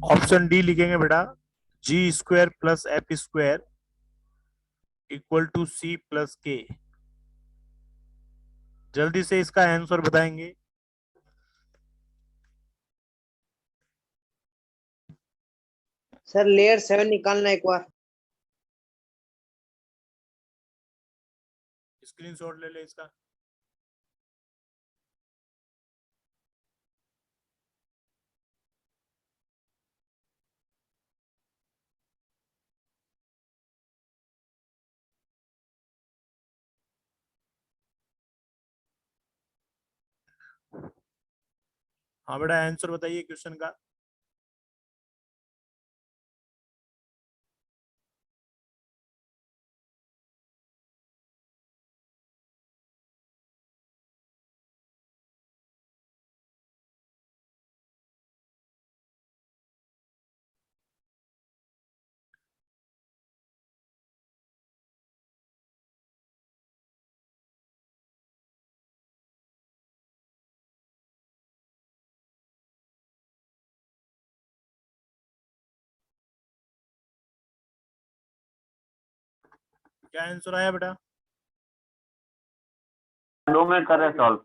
Option D लिखेंगे बेटा, G square plus F square equal to C plus K. जल्दी से इसका आंसर बताएंगे। सर लेयर 7 निकालना एक बार। स्क्रीनशॉट ले ले इसका। हाँ बेटा, आंसर बताइए क्वेश्चन का। क्या आंसर आया बेटा? दो में करे सॉल्व।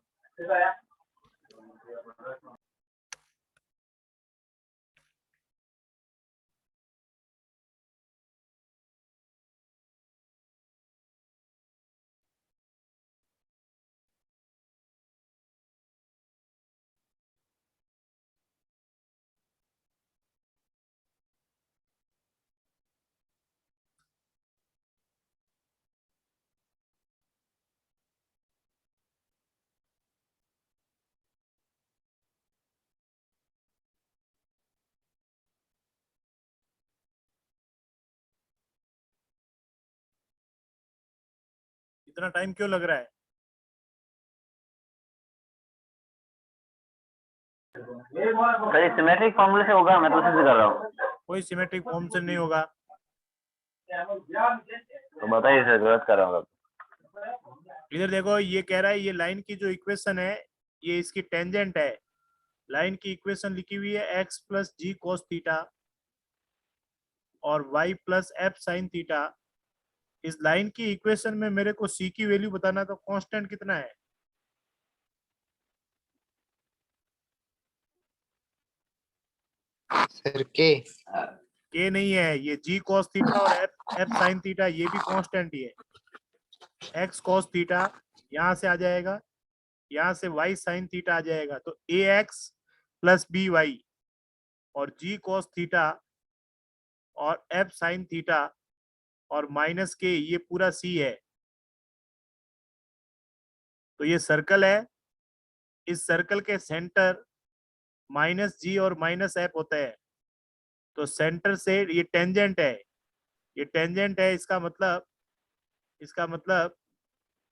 इतना टाइम क्यों लग रहा है? सर सिमेट्रिक फॉर्मूले से होगा, मैं तो उसी से कर रहा हूँ। कोई सिमेट्रिक फॉर्म से नहीं होगा। तो बताइए सर, गलत कर रहा हूँ। इधर देखो, ये कह रहा है ये लाइन की जो इक्वेशन है ये इसकी टेंजेंट है। लाइन की इक्वेशन लिखी हुई है x plus g cos theta और y plus f sin theta. इस लाइन की इक्वेशन में मेरे को सी की वैल्यू बताना, तो कांस्टेंट कितना है? सर के नहीं है, ये जी कॉस थीटा और एफ साइन थीटा ये भी कांस्टेंट ही है। एक्स कॉस थीटा यहां से आ जाएगा, यहां से वाई साइन थीटा आ जाएगा, तो ए एक्स प्लस बी वाई और जी कॉस थीटा और एफ साइन थीटा और माइनस के, ये पूरा सी है। तो ये सर्कल है, इस सर्कल के सेंटर माइनस जी और माइनस एफ होता है। तो सेंटर से ये टेंजेंट है, ये टेंजेंट है, इसका मतलब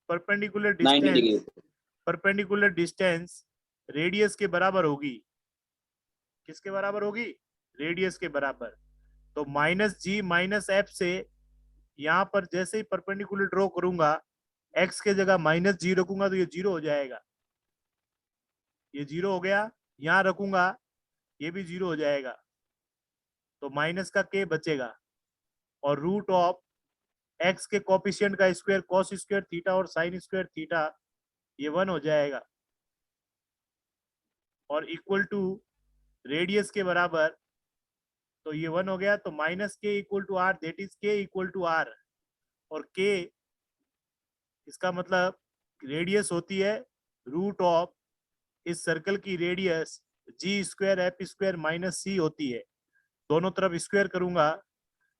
परपेंडिकुलर डिस्टेंस रेडियस के बराबर होगी। किसके बराबर होगी? रेडियस के बराबर। तो माइनस जी माइनस एफ से यहां पर जैसे ही परपेंडिकुलर ड्रॉ करूंगा, एक्स के जगह माइनस जी रखूंगा तो ये जीरो हो जाएगा, ये जीरो हो गया। यहां रखूंगा ये भी जीरो हो जाएगा, तो माइनस का के बचेगा और रूट ऑफ एक्स के कोफिशिएंट का स्क्वायर कॉस स्क्वायर थीटा और साइन स्क्वायर थीटा, ये 1 हो जाएगा और इक्वल टू रेडियस के बराबर। तो ये 1 हो गया, तो minus k equal to r, that is k equal to r. और के इसका मतलब रेडियस होती है रूट ऑफ इस सर्कल की radius g square F square minus सी होती है। दोनों तरफ स्क्वायर करूंगा,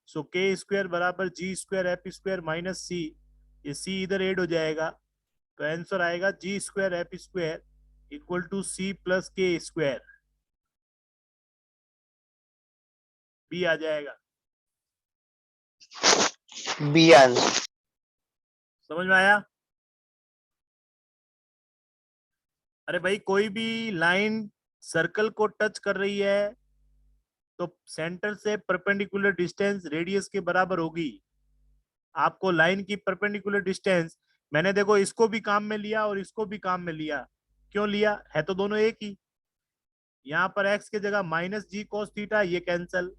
सो के स्क्वायर बराबर G square F square minus C, ये सी इधर ऐड हो जाएगा, तो आंसर आएगा G square F square equal to C plus K square. B आ जाएगा। B answer. समझ में आया? अरे भाई, कोई भी लाइन सर्कल को टच कर रही है तो सेंटर से परपेंडिकुलर डिस्टेंस रेडियस के बराबर होगी। आपको लाइन की परपेंडिकुलर डिस्टेंस, मैंने देखो इसको भी काम में लिया और इसको भी काम में लिया। क्यों लिया? है तो दोनों एक ही। यहाँ पर x की जगह माइनस जी कोस थीटा, ये cancel,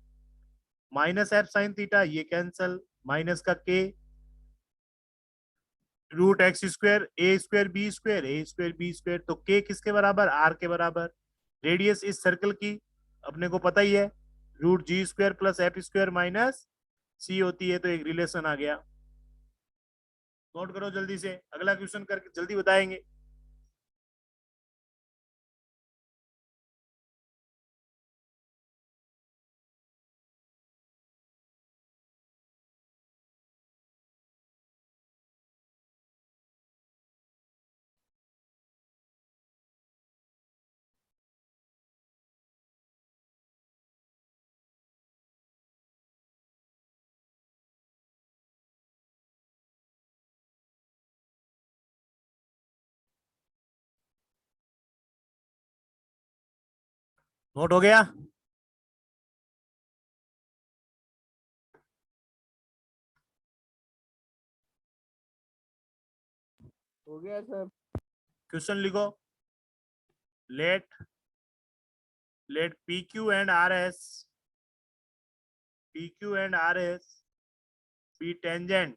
minus F sin theta, ये कैंसल, माइनस का k, रूट एक्स स्क्वायर ए स्क्वायर बी स्क्वायर, ए स्क्वायर बी स्क्वायर, तो k किसके बराबर, r के बराबर। रेडियस इस सर्कल की अपने को पता ही है, root G square plus F square minus सी होती है, तो एक रिलेशन आ गया। नोट करो जल्दी से, अगला क्वेश्चन करके जल्दी बताएंगे। नोट हो गया? हो गया सर। क्वेश्चन लिखो। Let let PQ and RS be tangent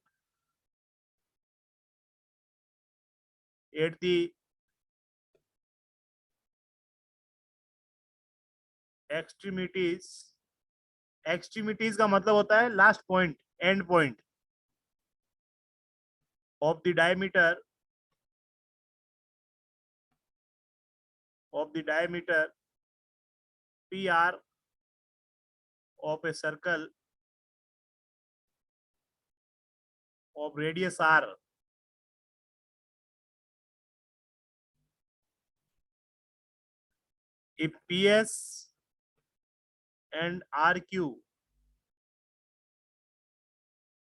at the extremities का मतलब होता है last point, and point of the diameter PR of a circle of radius R, if PS and RQ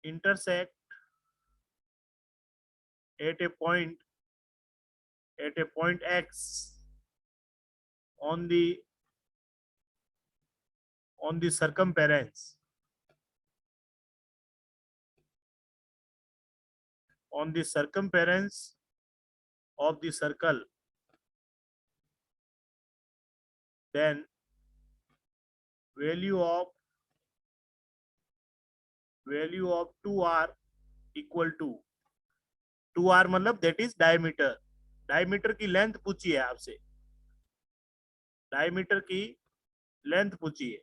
intersect at a point X on the circumference of the circle, then value of 2R equal to 2R मतलब that is diameter की length पूछी है आपसे, diameter की length पूछी है।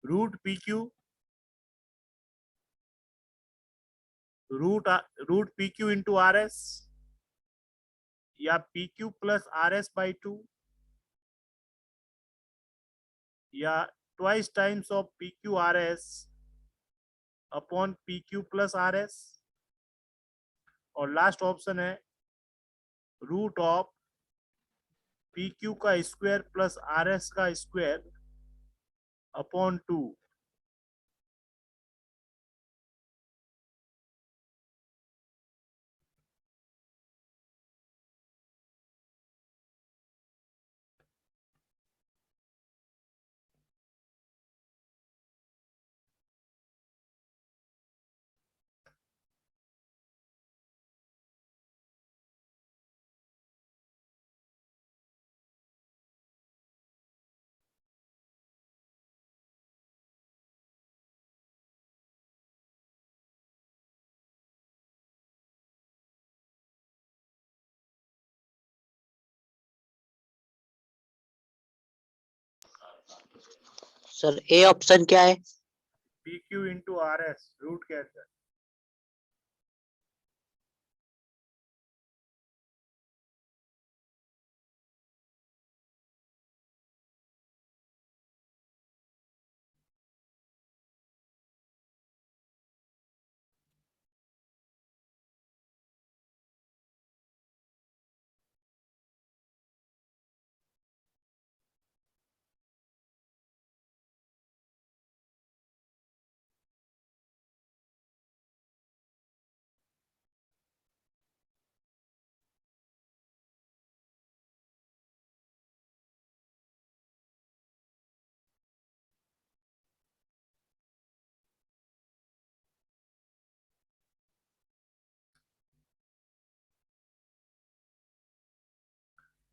Root PQ into RS, या PQ plus RS by 2, या twice times of PQ RS upon PQ plus RS, और लास्ट ऑप्शन है रूट ऑफ PQ का स्क्वायर प्लस RS का square upon 2। Sir A option क्या है? PQ इंटू RS रूट के अंदर।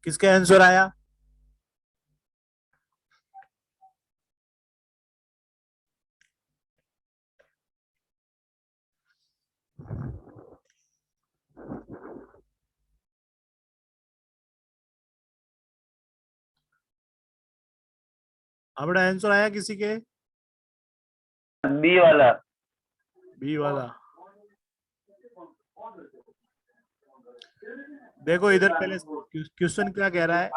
किसका आंसर आया? अपना आंसर आया किसी के? बी वाला। बी वाला। देखो इधर पहले क्वेश्चन क्या कह रहा है,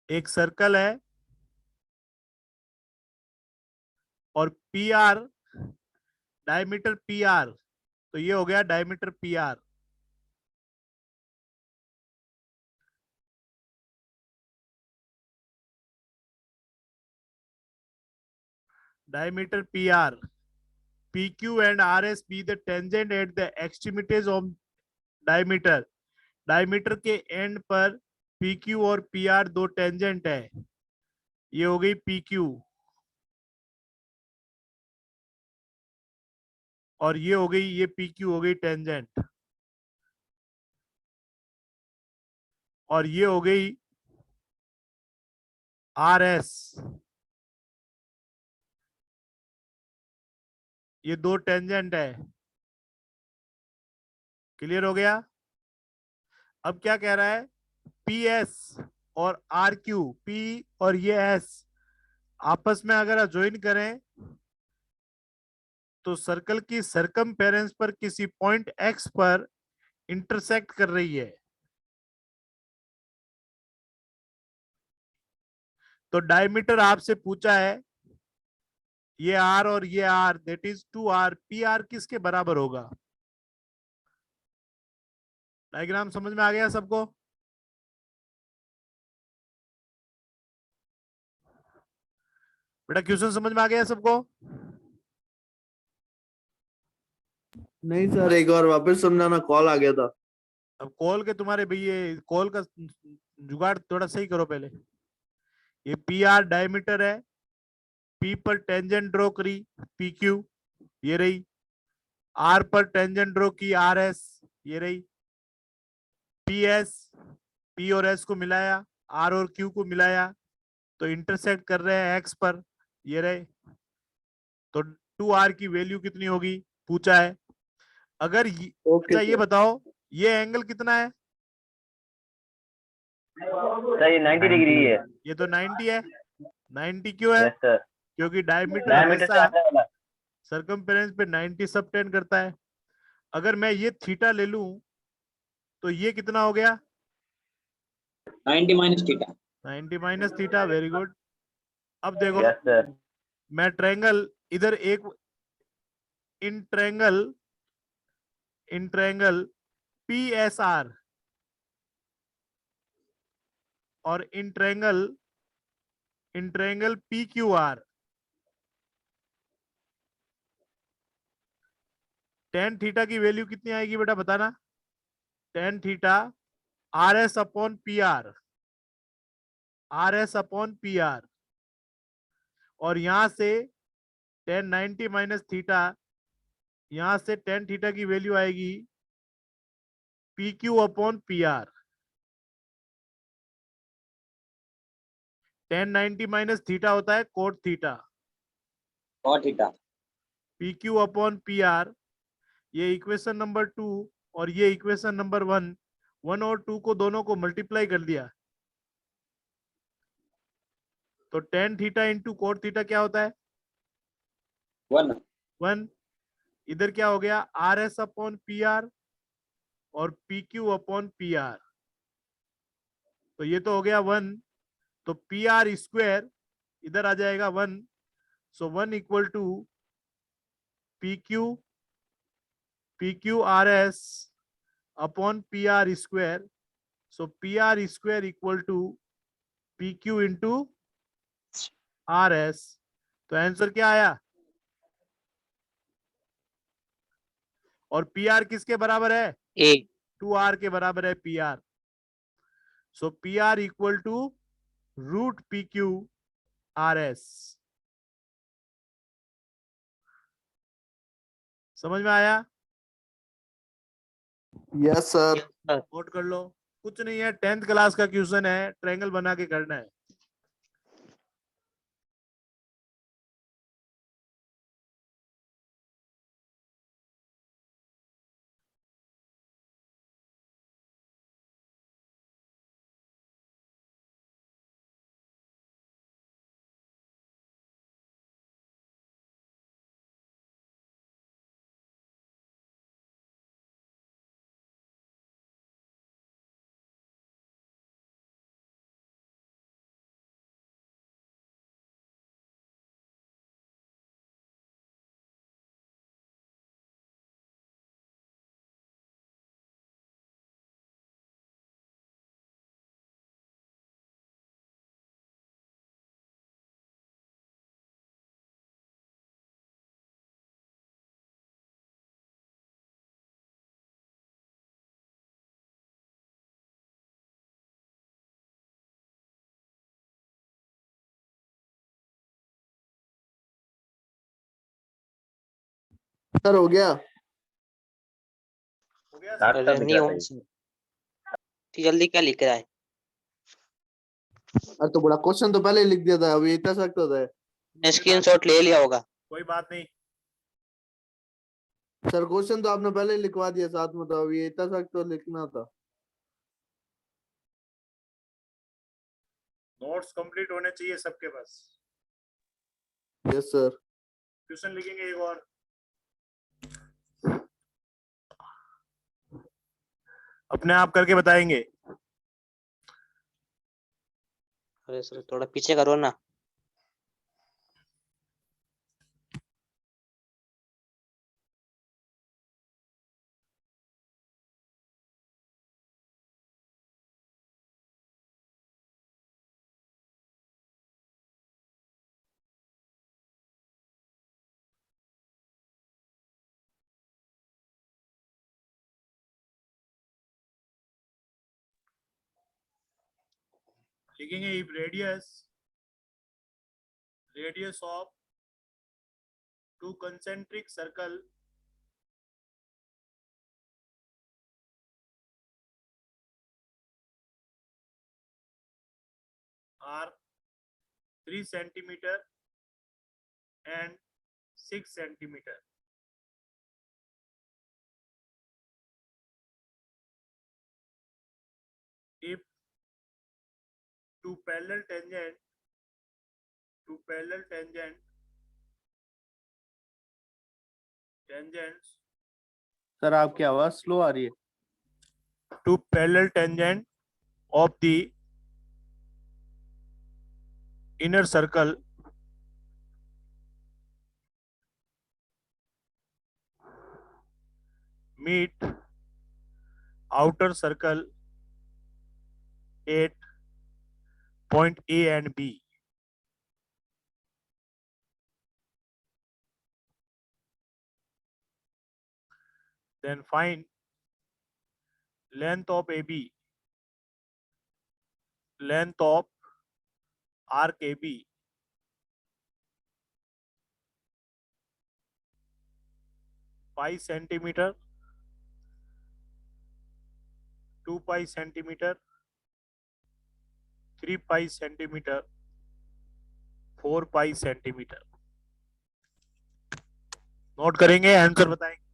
एक सर्कल है और P R, diameter P R, तो ये हो गया diameter P R. diameter PR, PQ and RS be the tangent at the extremities of diameter. Diameter के एंड पर PQ और PR दो टेंजेंट है, ये हो गई PQ और ये हो गई, ये PQ हो गई टेंजेंट, और ये हो गई RS, ये दो टेंजेंट है। क्लियर हो गया? अब क्या कह रहा है, PS और RQ, P और ये S आपस में अगर ज्वाइन करें तो सर्कल की सरकमफेरेंस पर किसी पॉइंट X पर इंटरसेक्ट कर रही है। तो डायमीटर आपसे पूछा है, ये R और ये R, that is 2R, PR किसके बराबर होगा? डायग्राम समझ में आ गया सबको? बेटा क्वेश्चन समझ में आ गया सबको? नहीं सर, एक बार वापस समझाना, कॉल आ गया था। अब कॉल के तुम्हारे भैया कॉल का जुगाड़ थोड़ा सही करो पहले। ये PR डायमीटर है, P पर टेंजेंट ड्रॉ करी PQ, ये रही, R पर टेंजेंट ड्रॉ की RS, ये रही, PS, P और S को मिलाया, R और Q को मिलाया तो इंटरसेक्ट कर रहे हैं X पर, ये रहे। तो 2R की वैल्यू कितनी होगी पूछा है। अगर अच्छा ये बताओ, ये एंगल कितना है? सर ये 90 डिग्री है। ये तो 90 है। 90 क्यों है? Yes sir. क्योंकि डायमीटर डायमीटर से हमेशा आने वाला। सरकमफेरेंस पे 90 सबटेंड करता है। अगर मैं ये थीटा ले लूं तो ये कितना हो गया? 90 minus theta. 90 minus theta, very good. अब देखो, यस सर। मैं ट्रायंगल इधर एक, in triangle, in triangle PSR और in triangle, in triangle PQR, tan theta की वैल्यू कितनी आएगी बेटा बताना? Tan theta RS upon PR, RS upon PR, और यहां से टेन 90 माइनस थीटा, यहां से टेन थीटा की वैल्यू आएगी PQ upon PR। Ten 90 minus theta होता है cot theta, Cot theta. PQ upon PR। ये इक्वेशन नंबर 2 और ये इक्वेशन नंबर 1, 1 और 2 को दोनों को मल्टीप्लाई कर दिया तो tan theta into cot theta क्या होता है? 1. 1। इधर क्या हो गया? RS अपॉन PR और PQ अपॉन PR, तो ये तो हो गया 1, तो PR स्क्वायर इधर आ जाएगा 1, so 1 equal to PQ, PQRS upon PR square, so PR square equal to PQ into RS। तो आंसर क्या आया? और PR किसके बराबर है? A. 2R के बराबर है PR, so PR equal to root PQRS। समझ में आया? Yes sir. नोट कर लो। कुछ नहीं है, 10th क्लास का क्वेश्चन है, ट्रायंगल बना के करना है। सर हो गया। हो गया लास्ट सर? का अरे दिख नहीं रहा हो था ये। इतनी जल्दी क्या लिख रहा है? अरे तो बड़ा क्वेश्चन तो पहले ही लिख दिया था, अभी इतना सकता था। ने स्क्रीनशॉट ले लिया होगा। कोई बात नहीं। सर क्वेश्चन तो आपने पहले ही लिखवा दिया साथ में, तो अभी इतना सकता लिखना था। नोट्स कंप्लीट होने चाहिए सबके पास। Yes sir. क्वेश्चन लिखेंगे एक और। अपने आप करके बताएंगे। अरे सर थोड़ा पीछे करो ना। लिखेंगे if radius of two concentric circle are 3 centimeter and 6 centimeter. If two parallel tangents sir आपकी आवाज स्लो आ रही है। two parallel tangent of the inner circle meet outer circle at point A and B, then find length of AB, length of arc AB, pi centimeter, 2 pi centimeter, 3 pi centimeter, 4 pi centimeter. Note करेंगे, answer बताएंगे।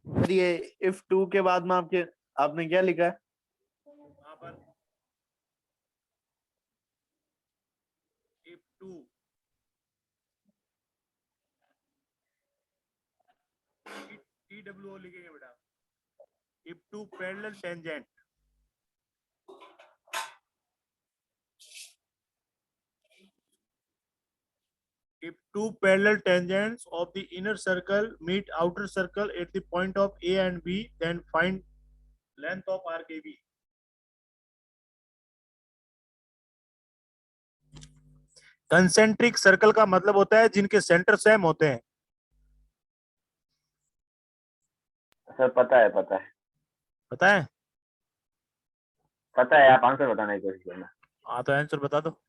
Sir ये if 2 के बाद में आपने क्या लिखा है? वहां पर if 2 TWO लिखेंगे बेटा। if 2 parallel tangent if two parallel tangents of the inner circle meet outer circle at the point of A and B, then find length of arc AB. Concentric circle का मतलब होता है जिनके centre same होते हैं। Sir पता है पता है? पता है, आप आंसर बताने की कोशिश करना। हाँ तो आंसर बता दो।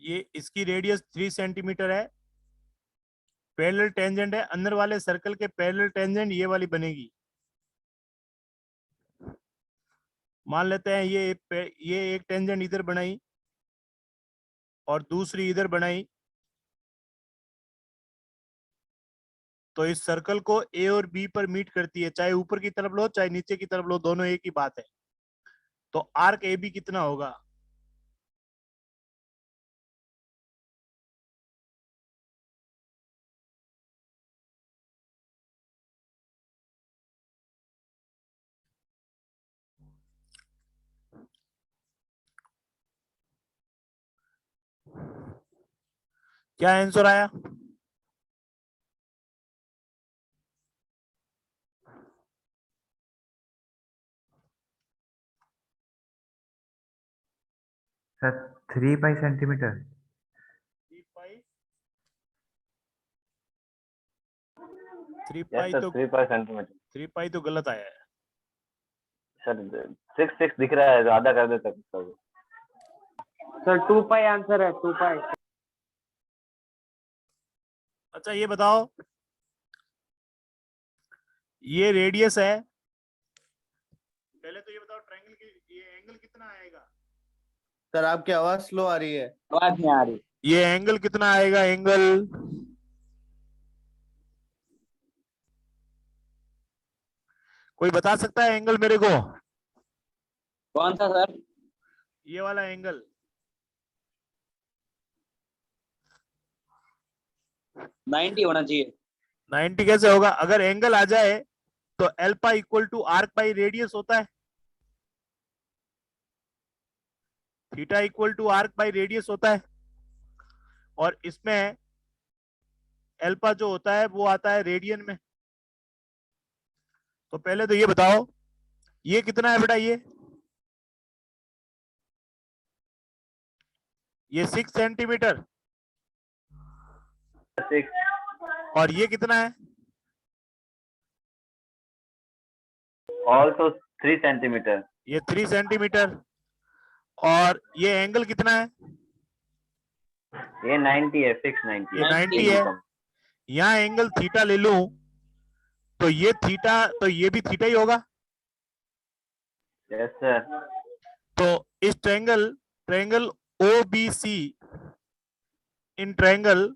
ये इसकी रेडियस 3 सेंटीमीटर है, पैरेलल टेंजेंट है, अंदर वाले सर्कल के पैरेलल टेंजेंट ये वाली बनेगी। मान लेते हैं ये एक टेंजेंट इधर बनाई और दूसरी इधर बनाई, तो इस सर्कल को ए और बी पर मीट करती है, चाहे ऊपर की तरफ लो चाहे नीचे की तरफ लो, दोनों एक ही बात है। तो आर्क ए बी कितना होगा? क्या आंसर आया? सर 3 पाई सेंटीमीटर। 3 पाई तो 3 पाई सेंटीमीटर। 3 पाई तो गलत आया है सर। 6 दिख रहा है तो आधा कर देते सर। सर 2 पाई आंसर है, 2 पाई। अच्छा ये बताओ, ये रेडियस है, पहले तो ये बताओ ट्रायंगल की ये एंगल कितना आएगा? सर आपकी आवाज स्लो आ रही है। आवाज नहीं आ रही। ये एंगल कितना आएगा? एंगल कोई बता सकता है एंगल मेरे को? कौन सा सर? ये वाला एंगल। 90 होना चाहिए। 90 कैसे होगा? अगर एंगल आ जाए तो alpha equal to arc by radius होता है, theta equal to arc by radius होता है, और इसमें एल्फा जो होता है वो आता है रेडियन में। तो पहले तो ये बताओ ये कितना है बेटा? ये 6 सेंटीमीटर, 6 और ये कितना है? Also 3 centimetre. ये 3 सेंटीमीटर, और ये एंगल कितना है? ये 90 है, फिक्स 90। ये 90 है। यहाँ एंगल थीटा ले लूं तो ये थीटा, तो ये भी थीटा ही होगा। Yes sir. तो इस triangle OBC, in triangle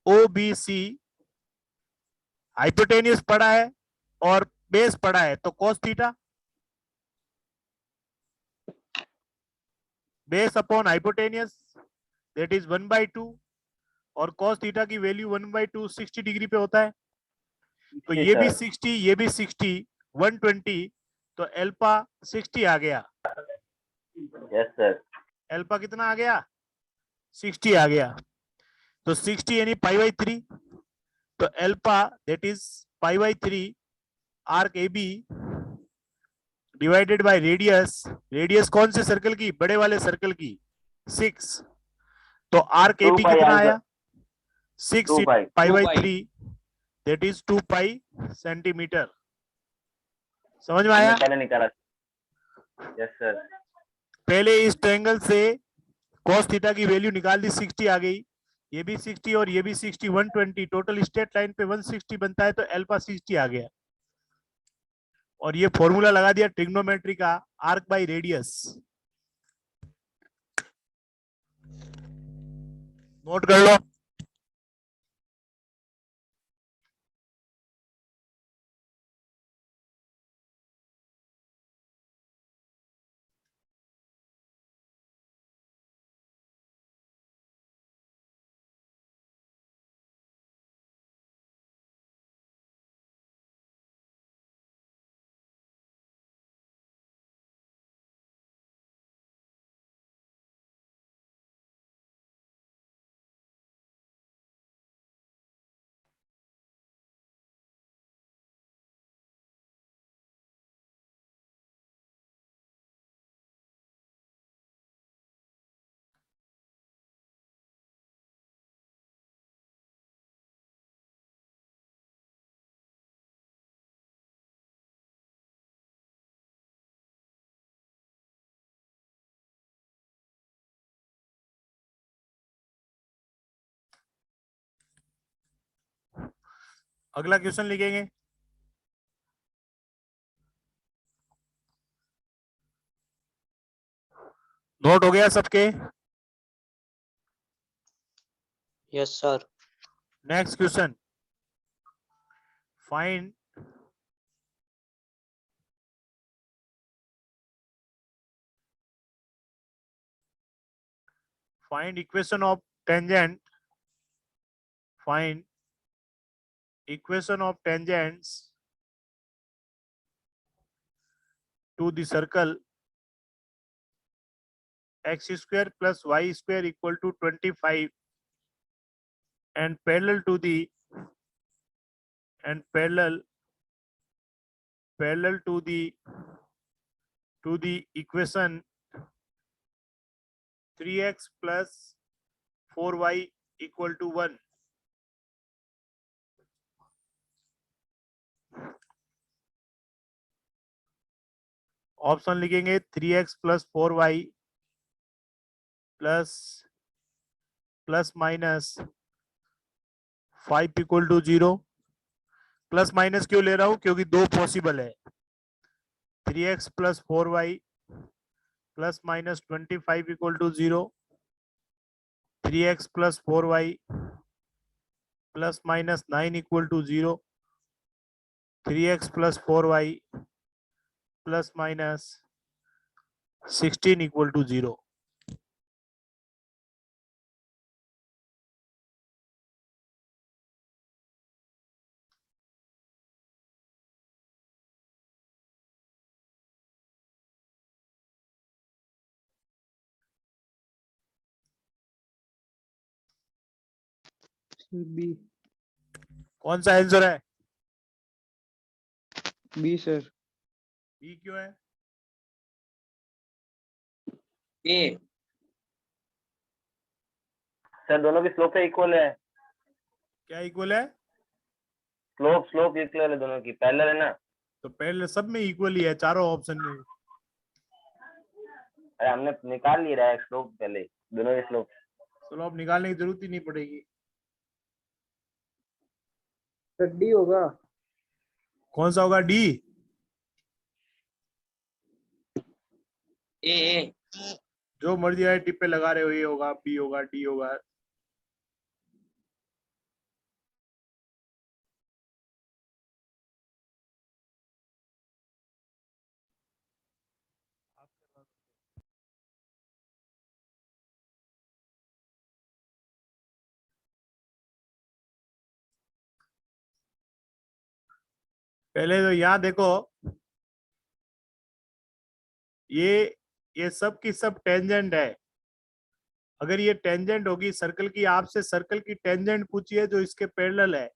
OBC hypotenuse पड़ा है और बेस पड़ा है, तो cos theta base upon hypotenuse that is 1/2, और cos थीटा की वैल्यू 1/2 60 डिग्री पे होता है। तो ये भी 60, ये भी 60, 120, तो एल्फा 60 आ गया। Yes sir. एल्फा कितना आ गया? 60 आ गया। तो 60 यानी π/3, तो alpha that is π/3 arc AB divided by radius. Radius कौन से सर्कल की? बड़े वाले सर्कल की, 6। तो आर्क AB कितना आया? 6 π/3 दैट इज 2 पाई सेंटीमीटर। समझ में आया? पहले निकाला। Yes sir. पहले इस ट्रायंगल से cos थीटा की वैल्यू निकाल दी, 60 आ गई, ये भी 60 और ये भी 60, 120, टोटल स्ट्रेट लाइन पे 160 बनता है, तो एल्फा 60 आ गया। और ये फॉर्मूला लगा दिया ट्रिग्नोमेट्री का, आर्क बाय रेडियस। नोट कर लो। अगला क्वेश्चन लिखेंगे। नोट हो गया सबके? Yes sir. Next question, find equation of tangent, find equation of tangents to the circle x square plus y square equal to 25 and parallel to the equation 3x plus 4y equal to 1. Option लिखेंगे 3x plus 4y plus minus 5 equal to 0. Plus minus क्यों ले रहा हूं? क्योंकि दो possible है, 3x plus 4y plus minus 25 equal to 0, 3x plus 4y plus minus 9 equal to 0, 3x plus 4y plus minus 16 equal to 0. B. कौन सा answer है? B sir. बी क्यों है? ए। सर दोनों की स्लोप इक्वल है। क्या इक्वल है? स्लोप इक्वल है दोनों की, पैरेलल है ना। तो पहले सब में इक्वल ही है, चारों ऑप्शन में। अरे हमने निकाल लिया है स्लोप पहले, दोनों की स्लोप। स्लोप निकालने की जरूरत ही नहीं पड़ेगी। डी होगा। कौन सा होगा? डी? ए। जो मर्जी है टिप पे लगा रहे हो, ये होगा, बी होगा, डी होगा। पहले तो यहां देखो, ये सब की सब टेंजेंट है। अगर ये टेंजेंट होगी सर्कल की, आपसे सर्कल की टेंजेंट पूछी है जो इसके पैरेलल है,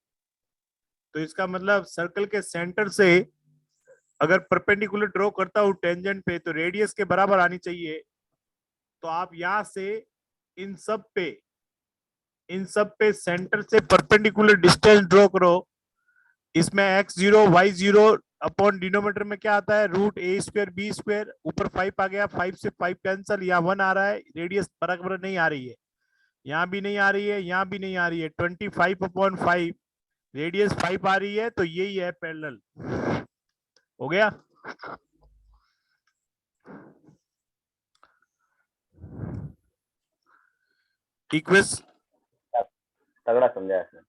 तो इसका मतलब सर्कल के सेंटर से अगर परपेंडिकुलर ड्रॉ करता हूं टेंजेंट पे, तो रेडियस के बराबर आनी चाहिए। तो आप यहां से इन सब पे सेंटर से परपेंडिकुलर डिस्टेंस ड्रॉ करो। इसमें x0 y0 अपॉन डिनोमिनेटर में क्या आता है? रूट ए स्क्वायर बी स्क्वायर, ऊपर 5 आ गया, 5 से 5 कैंसल, यहाँ 1 आ रहा है, रेडियस बराबर नहीं आ रही है, यहाँ भी नहीं आ रही है, यहाँ भी नहीं आ रही है, 25 अपॉन 5 रेडियस 5 आ रही है, तो यही है पैरेलल। हो गया? इक्वेशन तगड़ा समझा है।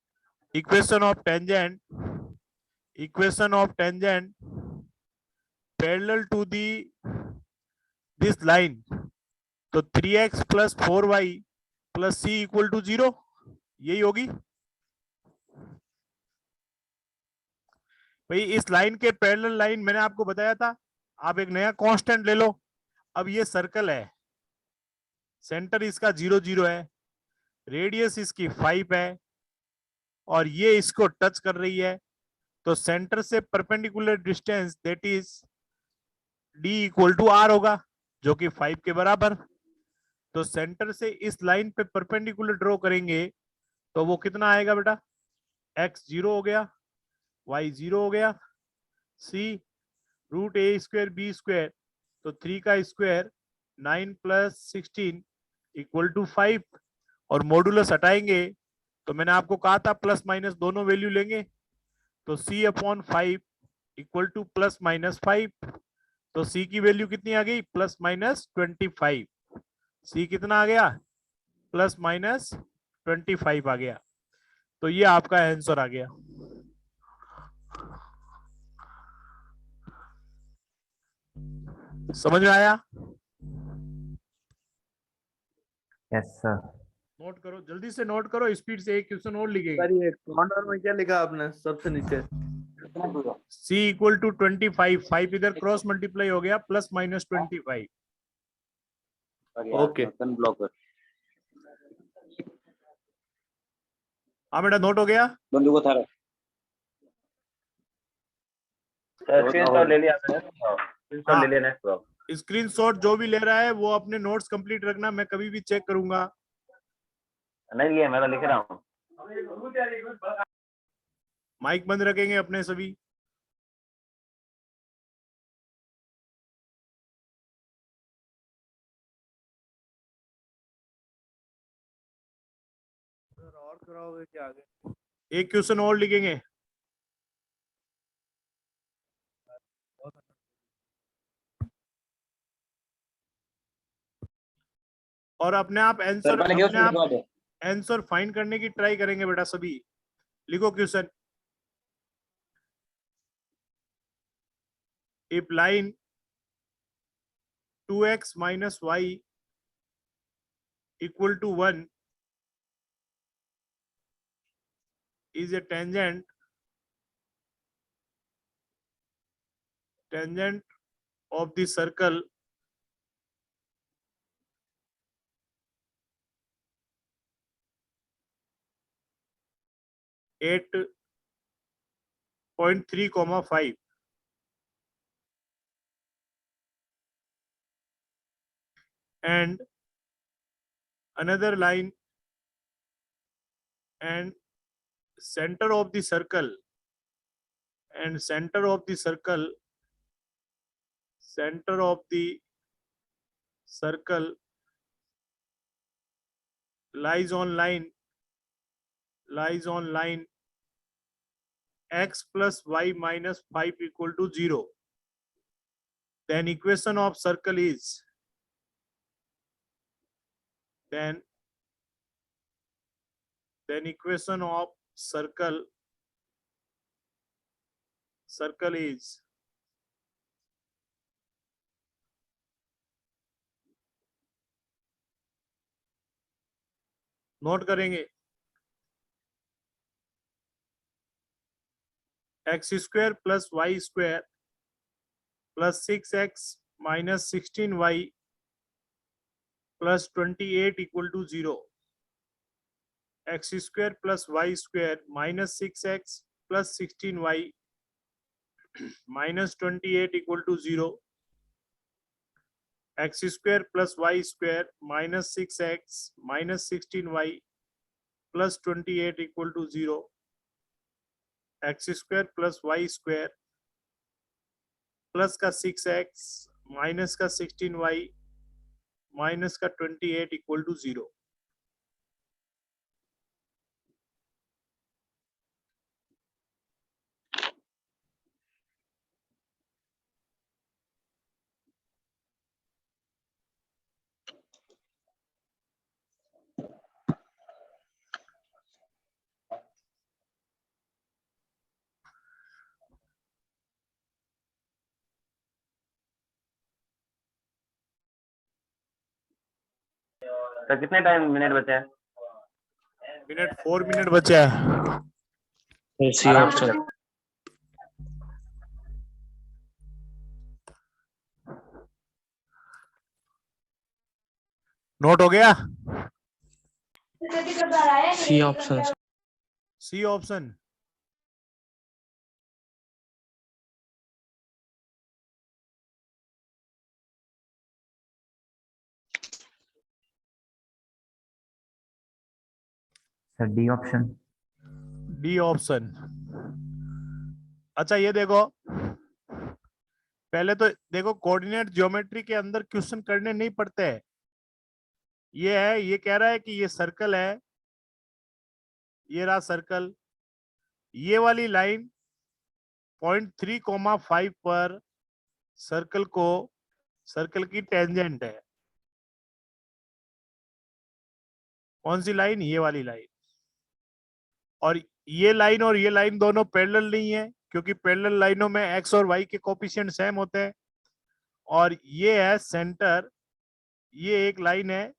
equation of tangent parallel to this line, तो 3x plus 4y plus c equal to 0, यही होगी भाई। इस लाइन के पैरेलल लाइन मैंने आपको बताया था, आप एक नया कांस्टेंट ले लो। अब ये सर्कल है, सेंटर इसका 0 0 है, रेडियस इसकी 5 है और ये इसको टच कर रही है, तो सेंटर से perpendicular distance that is d equal to r होगा, जो कि 5 के बराबर। तो सेंटर से इस लाइन पे परपेंडिकुलर ड्रॉ करेंगे तो वो कितना आएगा बेटा? x 0 हो गया, y 0 हो गया, c रूट ए स्क्वायर बी स्क्वायर, तो 3 का स्क्वायर 9 प्लस 16 इक्वल टू 5, और मॉडुलस हटाएंगे तो मैंने आपको कहा था प्लस माइनस दोनों वैल्यू लेंगे, तो c upon 5 equal two plus minus 5, तो c की वैल्यू कितनी आ गई? Plus minus 25। c कितना आ गया? प्लस माइनस 25 आ गया। तो ये आपका आंसर आ गया। समझ में आया? Yes sir. नोट करो, जल्दी से नोट करो, स्पीड से। एक क्वेश्चन और लिखेंगे। सर ये कॉर्नर में क्या लिखा आपने सबसे नीचे? c इक्वल टू 25, 5 इधर क्रॉस मल्टीप्लाई हो गया, प्लस माइनस 25। ओके ब्लॉकर हाँ बेटा, नोट हो गया? बंधु को थारा स्क्रीनशॉट ले लिया आपने? स्क्रीनशॉट हाँ। ले लिया नेक्स्ट ब्लॉक। स्क्रीनशॉट जो भी ले रहा है वो अपने नोट्स कंप्लीट रखना, मैं कभी भी चेक करूंगा। नहीं लिया, मैं तो लिख रहा हूँ। माइक बंद रखेंगे अपने सभी। और कराओगे क्या आगे? एक क्वेश्चन और लिखेंगे। और अपने आप आंसर फाइंड करने की ट्राई करेंगे बेटा सभी। लिखो question. If line 2x minus y equal to 1 is a tangent of the circle at 0.3, 5, and another line and center of the circle lies on line x plus y minus 5 equal to 0, then equation of circle is then equation of circle is note करेंगे x square plus y square plus 6x minus 16y plus 28 equal to 0, x square plus y square minus 6x plus 16y minus 28 equal to 0, x square plus y square minus 6x minus 16y plus 28 equal to 0, x square plus y square plus का 6x minus का 16y minus का 28 equal to 0। Sir कितने time minute बचे हैं? Minute 4 minute बचे हैं। सी आराम से ऑप्शन। नोट हो गया? C option. C option. Sir D option. D option. अच्छा ये देखो, पहले तो देखो कोऑर्डिनेट ज्योमेट्री के अंदर क्वेश्चन करने नहीं पड़ते हैं। ये है, ये कह रहा है कि ये सर्कल है, ये रहा सर्कल, ये वाली लाइन 0.3,5 पर सर्कल को, सर्कल की टेंजेंट है। कौन सी लाइन? ये वाली लाइन। और ये लाइन दोनों पैरेलल नहीं है, क्योंकि पैरेलल लाइनों में एक्स और वाई के कोफिशिएंट सेम होते हैं। और ये है सेंटर, ये एक लाइन है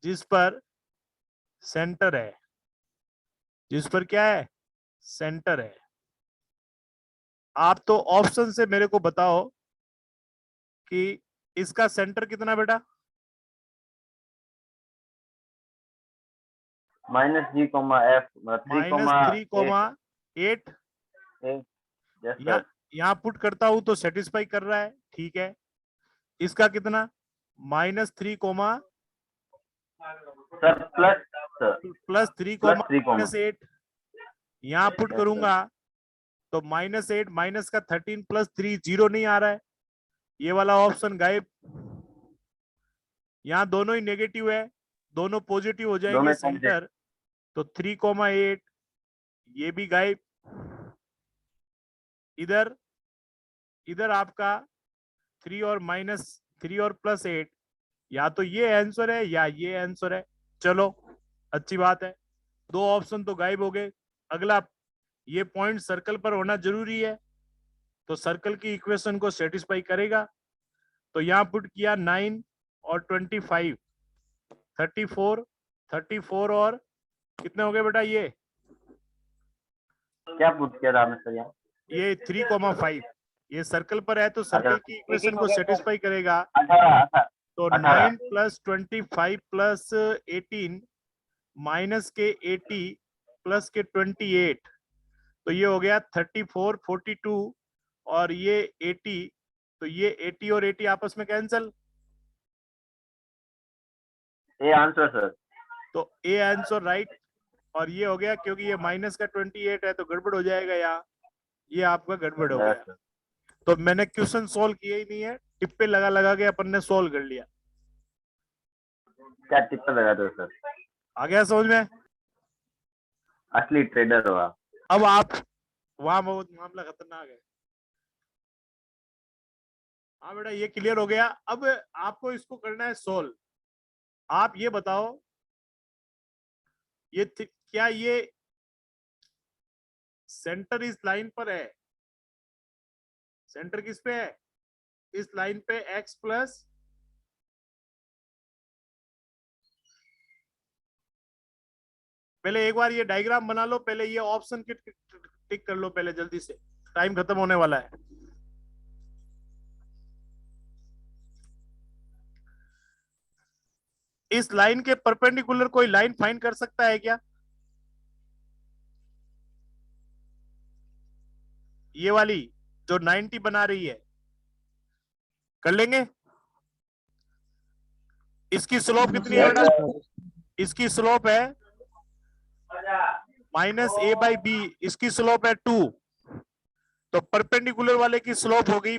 जिस पर सेंटर है, जिस पर क्या है? सेंटर है। आप तो ऑप्शन से मेरे को बताओ कि इसका सेंटर कितना बेटा? -g, f मतलब 3,8। यस यहाँ सर। यहाँ पुट करता हूं तो सेटिस्फाई कर रहा है, ठीक है। इसका कितना? -3, सर प्लस 3, -8। यहाँ पुट करूंगा तो -8 माइनस का 13 प्लस 3 0 नहीं आ रहा है, ये वाला ऑप्शन गायब। यहाँ दोनों ही नेगेटिव है, दोनों पॉजिटिव हो जाएंगे दोनों सेंटर, तो 3,8 ये भी गायब। इधर इधर आपका 3 और +8, या तो ये आंसर है या ये आंसर है। चलो अच्छी बात है, 2 ऑप्शन तो गायब हो गए। अगला, ये पॉइंट सर्कल पर होना जरूरी है, तो सर्कल की इक्वेशन को सेटिस्फाई करेगा। तो यहाँ पुट किया 9 और 25, 34 और कितने हो गए बेटा? ये क्या पूछ किया था आपने सर? यहाँ ये 3,5 ये सर्कल पर है, तो सर्कल की इक्वेशन को सेटिस्फाई करेगा। 18 तो 9 + 25 + 18 माइनस के 80 प्लस के 28, तो ये हो गया 34, 42 और ये 80, तो ये 80 और 80 आपस में कैंसल। A answer sir. तो ए आंसर राइट। और ये हो गया, क्योंकि ये माइनस का 28 है तो गड़बड़ हो जाएगा यहाँ, ये आपका गड़बड़ हो गया। तो मैंने क्वेश्चन सोल्व किया ही नहीं है, टिप्पे लगा लगा के अपन ने सोल्व कर लिया। क्या टिप्पण लगा दो सर? आ गया समझ में? असली ट्रेडर हुआ। अब आप, वहां बहुत मामला खतरनाक है। हाँ बेटा ये क्लियर हो गया। अब आपको इसको करना है सोल्व। आप ये बताओ, ये क्या ये सेंटर इस लाइन पर है? सेंटर किस पे है? इस लाइन पे x प्लस पहले एक बार ये डायग्राम बना लो, पहले ये ऑप्शन की टिक कर लो पहले, जल्दी से, टाइम खत्म होने वाला है। इस लाइन के परपेंडिकुलर कोई लाइन फाइंड कर सकता है क्या? ये वाली जो 90 बना रही है, कर लेंगे? इसकी स्लोप कितनी है बेटा? इसकी स्लोप है -a/b, इसकी स्लोप है 2, तो परपेंडिकुलर वाले की स्लोप हो गई